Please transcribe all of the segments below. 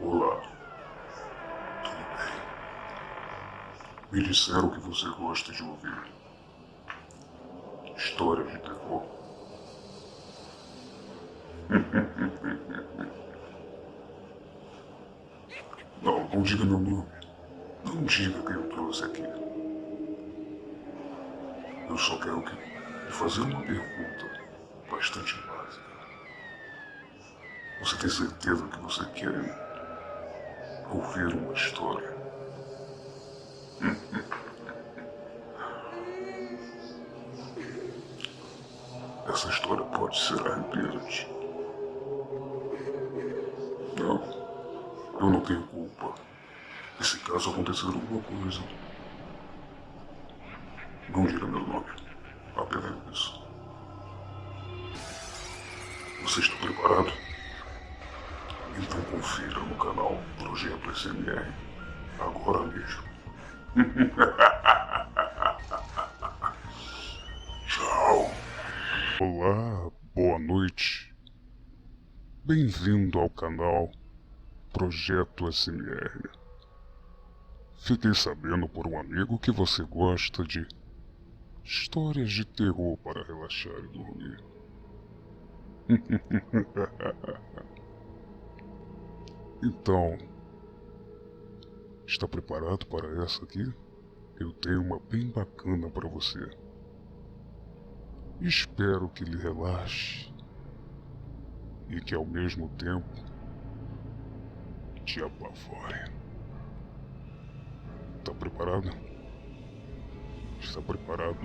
Olá, tudo bem? Me disseram que você gosta de ouvir histórias de terror. Não diga meu nome. Não diga quem eu trouxe aqui. Eu só quero lhe fazer uma pergunta bastante básica. Você tem certeza que você quer ouvir uma história? Essa história pode ser arrepiante. Não, eu não tenho culpa. E se caso acontecer alguma coisa, não diga meu nome. Apenas isso. Você está preparado? Então confira no canal Projeto SMR agora mesmo. Tchau. Olá, boa noite. Bem-vindo ao canal Projeto SMR. Fiquei sabendo por um amigo que você gosta de histórias de terror para relaxar e dormir. Então, está preparado para essa aqui? Eu tenho uma bem bacana para você. Espero que lhe relaxe e que ao mesmo tempo te apavore. Está preparado? Está preparado?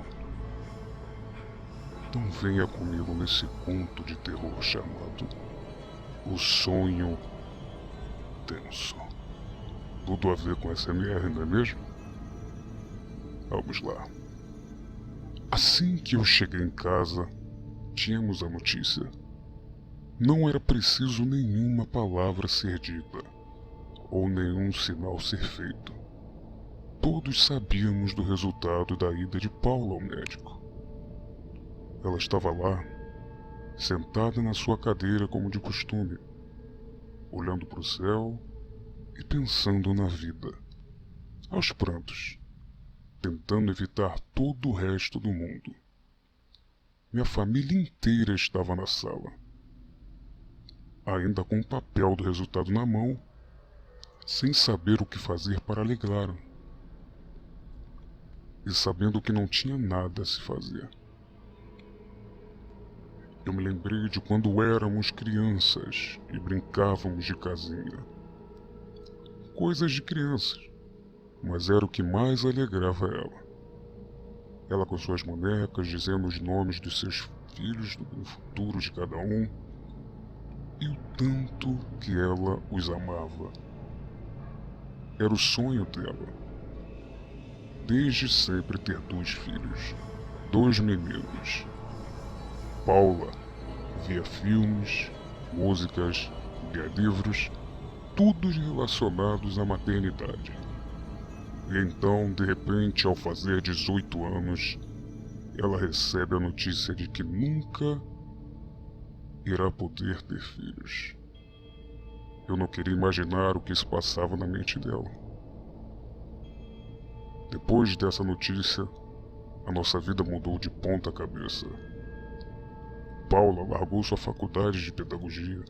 Então venha comigo nesse conto de terror chamado O Sonho Tenso. Tudo a ver com SMR, não é mesmo? Vamos lá. Assim que eu cheguei em casa, tínhamos a notícia. Não era preciso nenhuma palavra ser dita, ou nenhum sinal ser feito. Todos sabíamos do resultado da ida de Paula ao médico. Ela estava lá, sentada na sua cadeira como de costume, olhando para o céu e pensando na vida, aos prantos, tentando evitar todo o resto do mundo. Minha família inteira estava na sala, ainda com o papel do resultado na mão, sem saber o que fazer para alegrá-la, e sabendo que não tinha nada a se fazer. Eu me lembrei de quando éramos crianças e brincávamos de casinha. Coisas de crianças, mas era o que mais alegrava ela. Ela com suas bonecas, dizendo os nomes dos seus filhos no futuro de cada um, e o tanto que ela os amava. Era o sonho dela, desde sempre, ter 2 filhos, 2 meninos. Paula via filmes, músicas, lia livros, todos relacionados à maternidade. E então, de repente, ao fazer 18 anos, ela recebe a notícia de que nunca irá poder ter filhos. Eu não queria imaginar o que se passava na mente dela. Depois dessa notícia, a nossa vida mudou de ponta cabeça. Paula largou sua faculdade de pedagogia.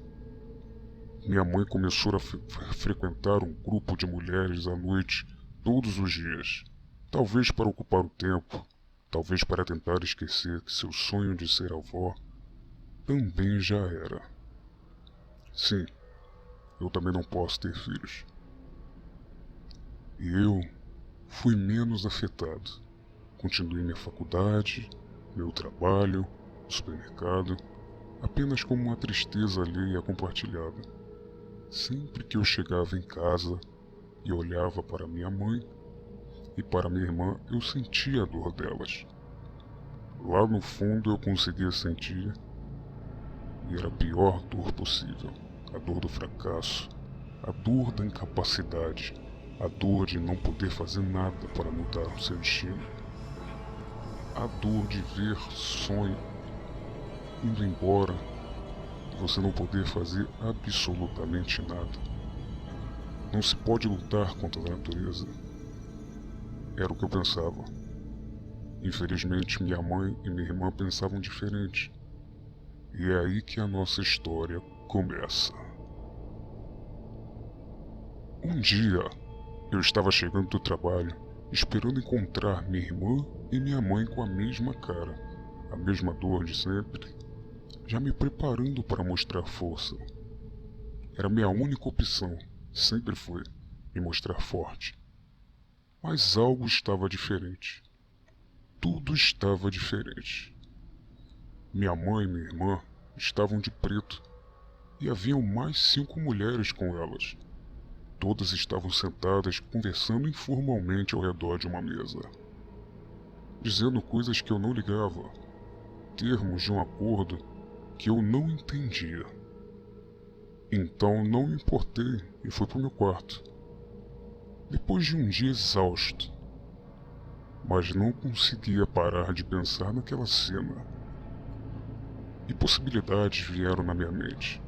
Minha mãe começou a frequentar um grupo de mulheres à noite, todos os dias. Talvez para ocupar o tempo, talvez para tentar esquecer que seu sonho de ser avó também já era. Sim, eu também não posso ter filhos. E eu fui menos afetado. Continuei minha faculdade, meu trabalho, no supermercado, apenas como uma tristeza alheia compartilhada. Sempre que eu chegava em casa e olhava para minha mãe e para minha irmã, eu sentia a dor delas. Lá no fundo eu conseguia sentir, e era a pior dor possível, a dor do fracasso, a dor da incapacidade, a dor de não poder fazer nada para mudar o seu destino, a dor de ver sonho indo embora e você não poder fazer absolutamente nada. Não se pode lutar contra a natureza. Era o que eu pensava. Infelizmente, minha mãe e minha irmã pensavam diferente. E é aí que a nossa história começa. Um dia, eu estava chegando do trabalho, esperando encontrar minha irmã e minha mãe com a mesma cara, a mesma dor de sempre, já me preparando para mostrar força. Era minha única opção, sempre foi, me mostrar forte. Mas algo estava diferente. Tudo estava diferente. Minha mãe e minha irmã estavam de preto, e haviam mais 5 mulheres com elas. Todas estavam sentadas conversando informalmente ao redor de uma mesa, dizendo coisas que eu não ligava, termos de um acordo que eu não entendia. Então não me importei e fui para o meu quarto. Depois de um dia exausto, mas não conseguia parar de pensar naquela cena. E possibilidades vieram na minha mente.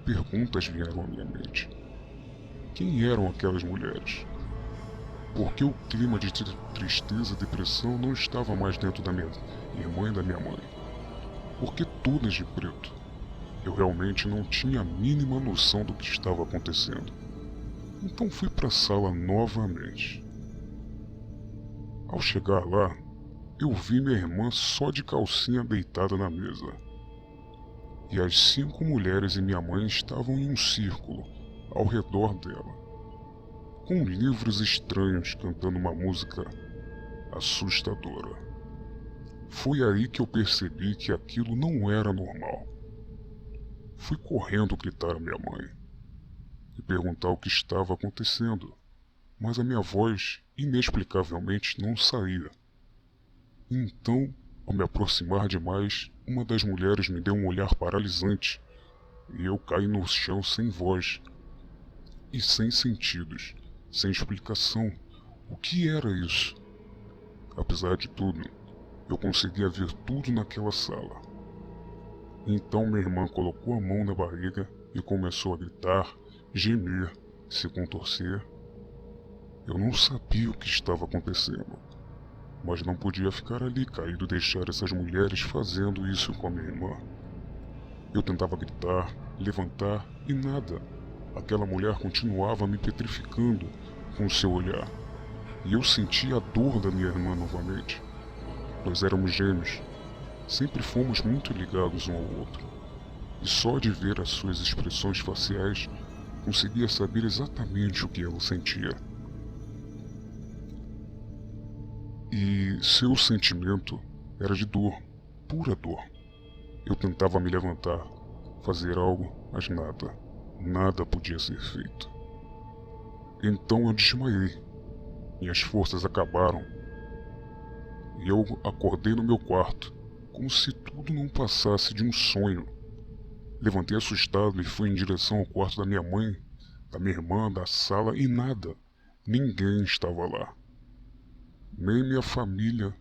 Perguntas vieram à minha mente. Quem eram aquelas mulheres? Por que o clima de tristeza e depressão não estava mais dentro da minha irmã e da minha mãe? Por que todas de preto? Eu realmente não tinha a mínima noção do que estava acontecendo. Então fui para a sala novamente. Ao chegar lá, eu vi minha irmã só de calcinha deitada na mesa. E as 5 mulheres e minha mãe estavam em um círculo ao redor dela, com livros estranhos cantando uma música assustadora. Foi aí que eu percebi que aquilo não era normal. Fui correndo gritar a minha mãe e perguntar o que estava acontecendo, mas a minha voz inexplicavelmente não saía. Então, ao me aproximar demais, uma das mulheres me deu um olhar paralisante e eu caí no chão sem voz e sem sentidos, sem explicação. O que era isso? Apesar de tudo, eu conseguia ver tudo naquela sala. Então minha irmã colocou a mão na barriga e começou a gritar, gemer, se contorcer. Eu não sabia o que estava acontecendo, mas não podia ficar ali caído e deixar essas mulheres fazendo isso com a minha irmã. Eu tentava gritar, levantar e nada. Aquela mulher continuava me petrificando com seu olhar. E eu sentia a dor da minha irmã novamente. Nós éramos gêmeos. Sempre fomos muito ligados um ao outro. E só de ver as suas expressões faciais, conseguia saber exatamente o que ela sentia. E seu sentimento era de dor, pura dor. Eu tentava me levantar, fazer algo, mas nada podia ser feito. Então eu desmaiei. Minhas forças acabaram. E eu acordei no meu quarto, como se tudo não passasse de um sonho. Levantei assustado e fui em direção ao quarto da minha mãe, da minha irmã, da sala e nada. Ninguém estava lá. Nem minha família,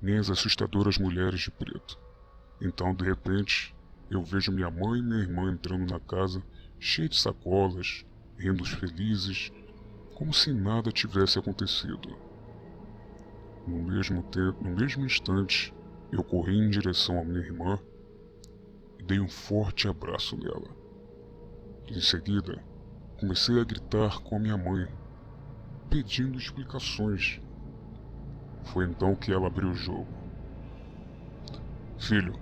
nem as assustadoras mulheres de preto. Então, de repente, eu vejo minha mãe e minha irmã entrando na casa, cheia de sacolas, rindo felizes, como se nada tivesse acontecido. No mesmo instante, eu corri em direção à minha irmã e dei um forte abraço nela. Em seguida, comecei a gritar com a minha mãe, pedindo explicações. Foi então que ela abriu o jogo. Filho,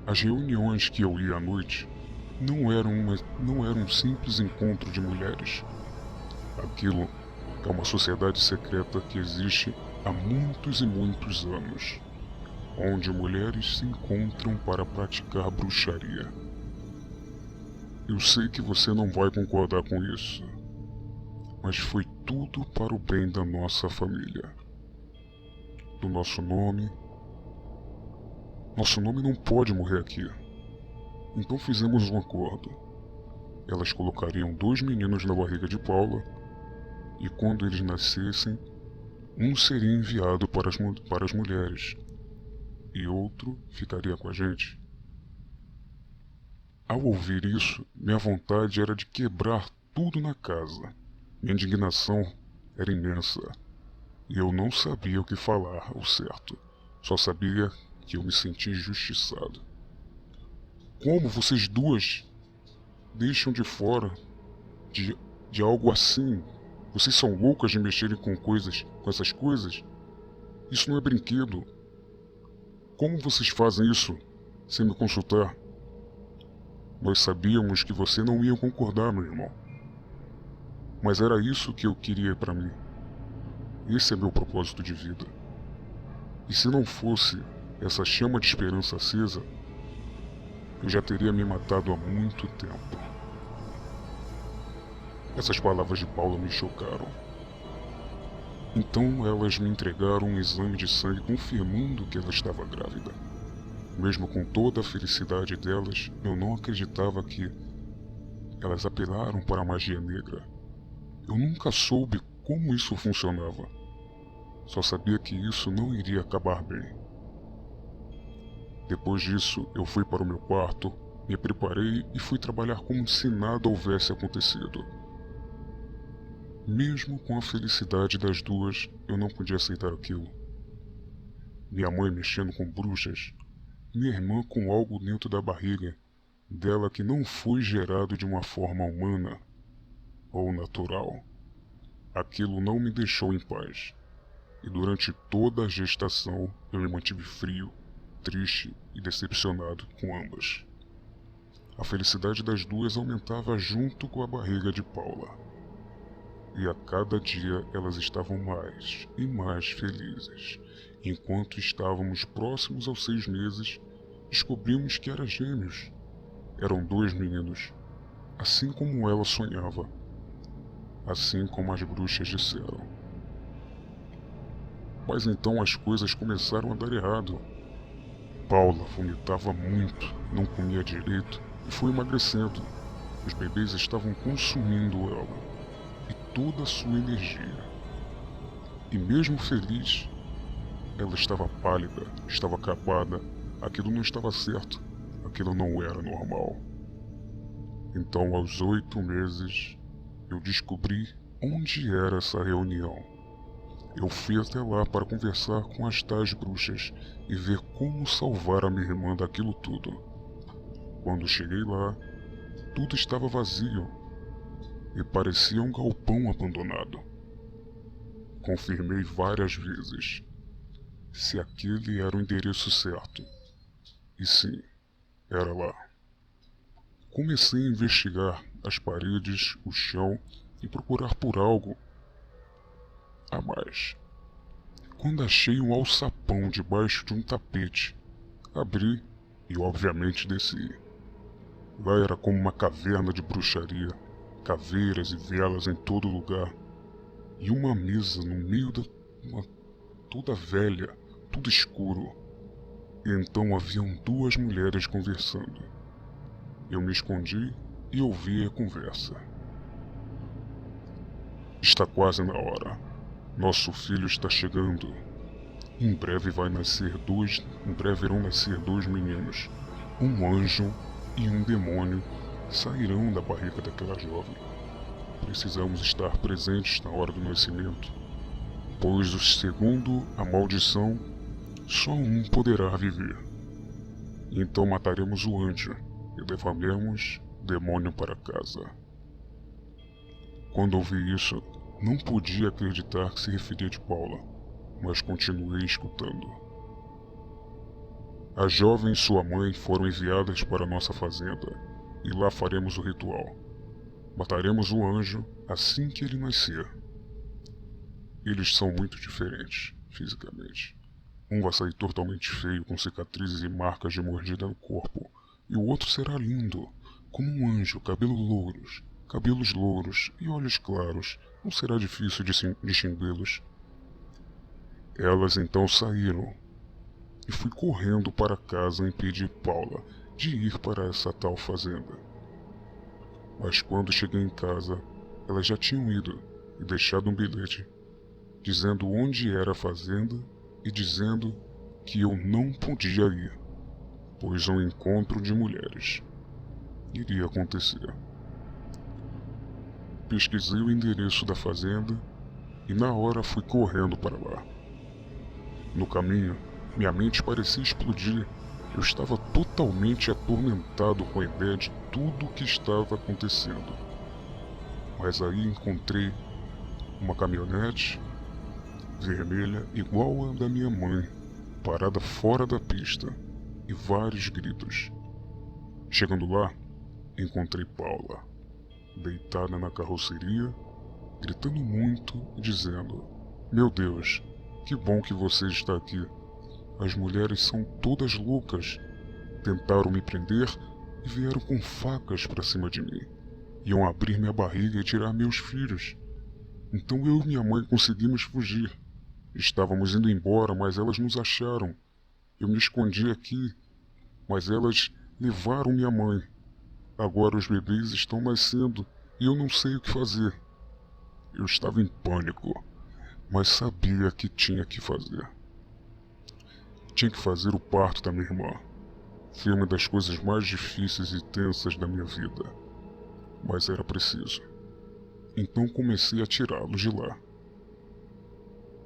as reuniões que eu ia à noite não eram um simples encontro de mulheres. Aquilo é uma sociedade secreta que existe há muitos e muitos anos, onde mulheres se encontram para praticar bruxaria. Eu sei que você não vai concordar com isso, mas foi tudo para o bem da nossa família. Do nosso nome. Nosso nome não pode morrer aqui. Então fizemos um acordo. Elas colocariam 2 meninos na barriga de Paula, e quando eles nascessem, um seria enviado para as mulheres, e outro ficaria com a gente. Ao ouvir isso, minha vontade era de quebrar tudo na casa. Minha indignação era imensa e eu não sabia o que falar ao certo. Só sabia que eu me sentia injustiçado. Como vocês duas deixam de fora de algo assim? Vocês são loucas de mexerem com essas coisas? Isso não é brinquedo. Como vocês fazem isso sem me consultar? Nós sabíamos que você não ia concordar, meu irmão. Mas era isso que eu queria para mim. Esse é meu propósito de vida. E se não fosse essa chama de esperança acesa, eu já teria me matado há muito tempo. Essas palavras de Paula me chocaram. Então elas me entregaram um exame de sangue confirmando que ela estava grávida. Mesmo com toda a felicidade delas, eu não acreditava que elas apelaram para a magia negra. Eu nunca soube como isso funcionava. Só sabia que isso não iria acabar bem. Depois disso, eu fui para o meu quarto, me preparei e fui trabalhar como se nada houvesse acontecido. Mesmo com a felicidade das duas, eu não podia aceitar aquilo. Minha mãe mexendo com bruxas, minha irmã com algo dentro da barriga dela que não foi gerado de uma forma humana ou natural. Aquilo não me deixou em paz, e durante toda a gestação eu me mantive frio, triste e decepcionado com ambas. A felicidade das duas aumentava junto com a barriga de Paula. E a cada dia elas estavam mais e mais felizes. Enquanto estávamos próximos aos 6 meses, descobrimos que eram gêmeos. Eram 2 meninos, assim como ela sonhava, assim como as bruxas disseram. Mas então as coisas começaram a dar errado. Paula vomitava muito, não comia direito e foi emagrecendo. Os bebês estavam consumindo ela e toda a sua energia. E mesmo feliz, ela estava pálida, estava acabada. Aquilo não estava certo, aquilo não era normal. Então, aos 8 meses, eu descobri onde era essa reunião. Eu fui até lá para conversar com as tais bruxas e ver como salvar a minha irmã daquilo tudo. Quando cheguei lá, tudo estava vazio e parecia um galpão abandonado. Confirmei várias vezes se aquele era o endereço certo. E sim, era lá. Comecei a investigar as paredes, o chão e procurar por algo a mais. Quando achei um alçapão debaixo de um tapete, abri e obviamente desci. Lá era como uma caverna de bruxaria, caveiras e velas em todo lugar, e uma mesa no meio toda velha, tudo escuro. E então haviam 2 mulheres conversando. Eu me escondi e ouvi a conversa. Está quase na hora. Nosso filho está chegando. Em breve irão nascer 2 meninos. Um anjo e um demônio sairão da barriga daquela jovem. Precisamos estar presentes na hora do nascimento, pois segundo a maldição, só um poderá viver. Então mataremos o anjo e levaremos o demônio para casa. Quando ouvi isso, não podia acreditar que se referia de Paula, mas continuei escutando. A jovem e sua mãe foram enviadas para nossa fazenda, e lá faremos o ritual. Mataremos o anjo assim que ele nascer. Eles são muito diferentes, fisicamente. Um vai sair totalmente feio, com cicatrizes e marcas de mordida no corpo, e o outro será lindo, como um anjo, cabelos louros e olhos claros. Não será difícil distingui-los. Elas então saíram, e fui correndo para casa impedir Paula de ir para essa tal fazenda. Mas quando cheguei em casa, elas já tinham ido e deixado um bilhete, dizendo onde era a fazenda e dizendo que eu não podia ir, pois um encontro de mulheres iria acontecer. pesquisei o endereço da fazenda e na hora fui correndo para lá. No caminho, minha mente parecia explodir. Eu estava totalmente atormentado com a ideia de tudo o que estava acontecendo. Mas aí encontrei uma caminhonete vermelha igual a da minha mãe, parada fora da pista, e vários gritos. Chegando lá, encontrei Paula, deitada na carroceria, gritando muito e dizendo: "Meu Deus, que bom que você está aqui. As mulheres são todas loucas. Tentaram me prender e vieram com facas para cima de mim. Iam abrir minha barriga e tirar meus filhos. Então eu e minha mãe conseguimos fugir. Estávamos indo embora, mas elas nos acharam. Eu me escondi aqui, mas elas levaram minha mãe. Agora os bebês estão nascendo e eu não sei o que fazer." Eu estava em pânico, mas sabia que tinha que fazer. Tinha que fazer o parto da minha irmã. Foi uma das coisas mais difíceis e tensas da minha vida, mas era preciso. Então comecei a tirá-los de lá.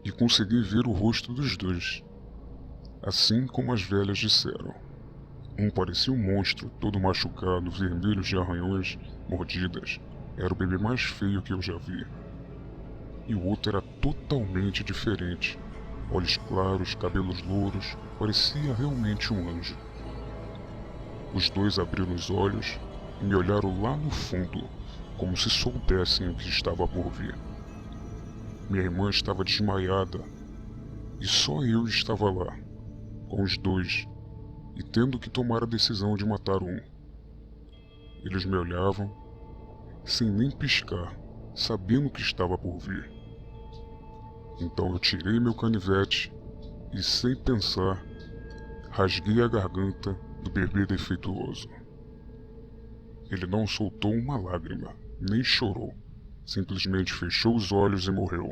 E consegui ver o rosto dos dois, assim como as velhas disseram. Um parecia um monstro, todo machucado, vermelho de arranhões, mordidas. Era o bebê mais feio que eu já vi. E o outro era totalmente diferente. Olhos claros, cabelos louros, parecia realmente um anjo. Os dois abriram os olhos e me olharam lá no fundo, como se soubessem o que estava por vir. Minha irmã estava desmaiada e só eu estava lá, com os dois, e tendo que tomar a decisão de matar um. Eles me olhavam, sem nem piscar, sabendo o que estava por vir. Então eu tirei meu canivete e, sem pensar, rasguei a garganta do bebê defeituoso. Ele não soltou uma lágrima, nem chorou. Simplesmente fechou os olhos e morreu.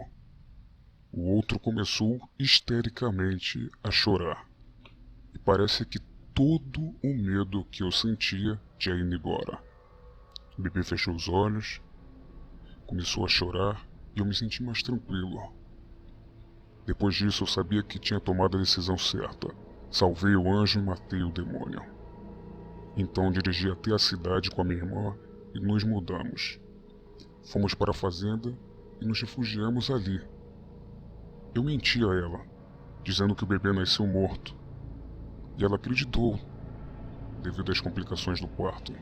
O outro começou histericamente a chorar. E parece que todo o medo que eu sentia tinha ido embora. O bebê fechou os olhos, começou a chorar e eu me senti mais tranquilo. Depois disso eu sabia que tinha tomado a decisão certa. Salvei o anjo e matei o demônio. Então dirigi até a cidade com a minha irmã e nos mudamos. Fomos para a fazenda e nos refugiamos ali. Eu menti a ela, dizendo que o bebê nasceu morto. E ela acreditou, devido às complicações do parto.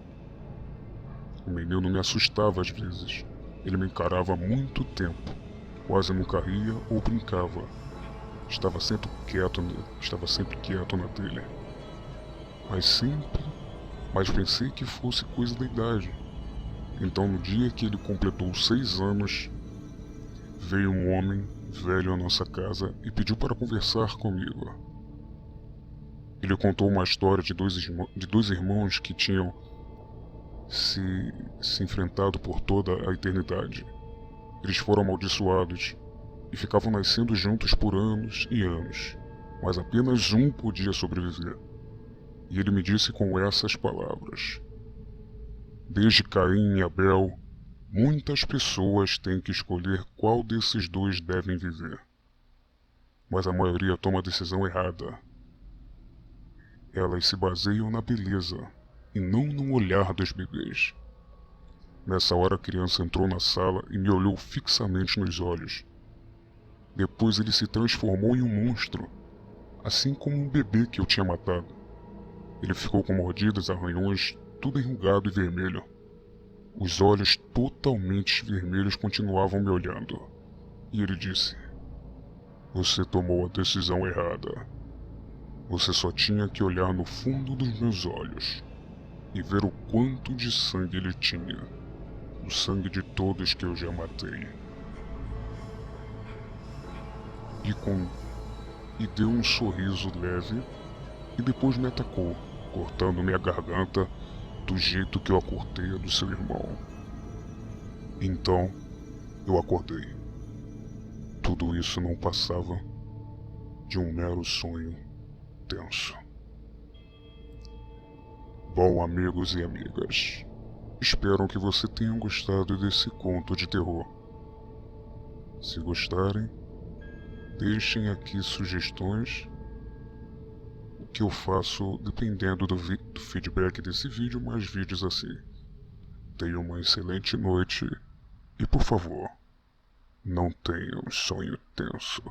O menino me assustava às vezes. Ele me encarava há muito tempo. Quase nunca ria ou brincava. Estava sempre quieto na telha. Mas pensei que fosse coisa da idade. Então no dia que ele completou 6 anos, veio um homem velho à nossa casa e pediu para conversar comigo. Ele contou uma história de dois irmãos que tinham se enfrentado por toda a eternidade. Eles foram amaldiçoados e ficavam nascendo juntos por anos e anos, mas apenas um podia sobreviver. E ele me disse com essas palavras: "Desde Caim e Abel, muitas pessoas têm que escolher qual desses dois devem viver. Mas a maioria toma a decisão errada. Elas se baseiam na beleza e não no olhar dos bebês." Nessa hora a criança entrou na sala e me olhou fixamente nos olhos. Depois ele se transformou em um monstro, assim como um bebê que eu tinha matado. Ele ficou com mordidas, arranhões, tudo enrugado e vermelho. Os olhos totalmente vermelhos continuavam me olhando. E ele disse: "Você tomou a decisão errada. Você só tinha que olhar no fundo dos meus olhos e ver o quanto de sangue ele tinha. O sangue de todos que eu já matei." E deu um sorriso leve e depois me atacou, cortando minha garganta do jeito que eu a cortei a do seu irmão. Então eu acordei. Tudo isso não passava de um mero sonho tenso. Bom, amigos e amigas, Espero que você tenha gostado desse conto de terror. Se gostarem, deixem aqui sugestões. O que eu faço dependendo do feedback desse vídeo, mais vídeos assim. Tenha uma excelente noite e, por favor, não tenha um sonho tenso.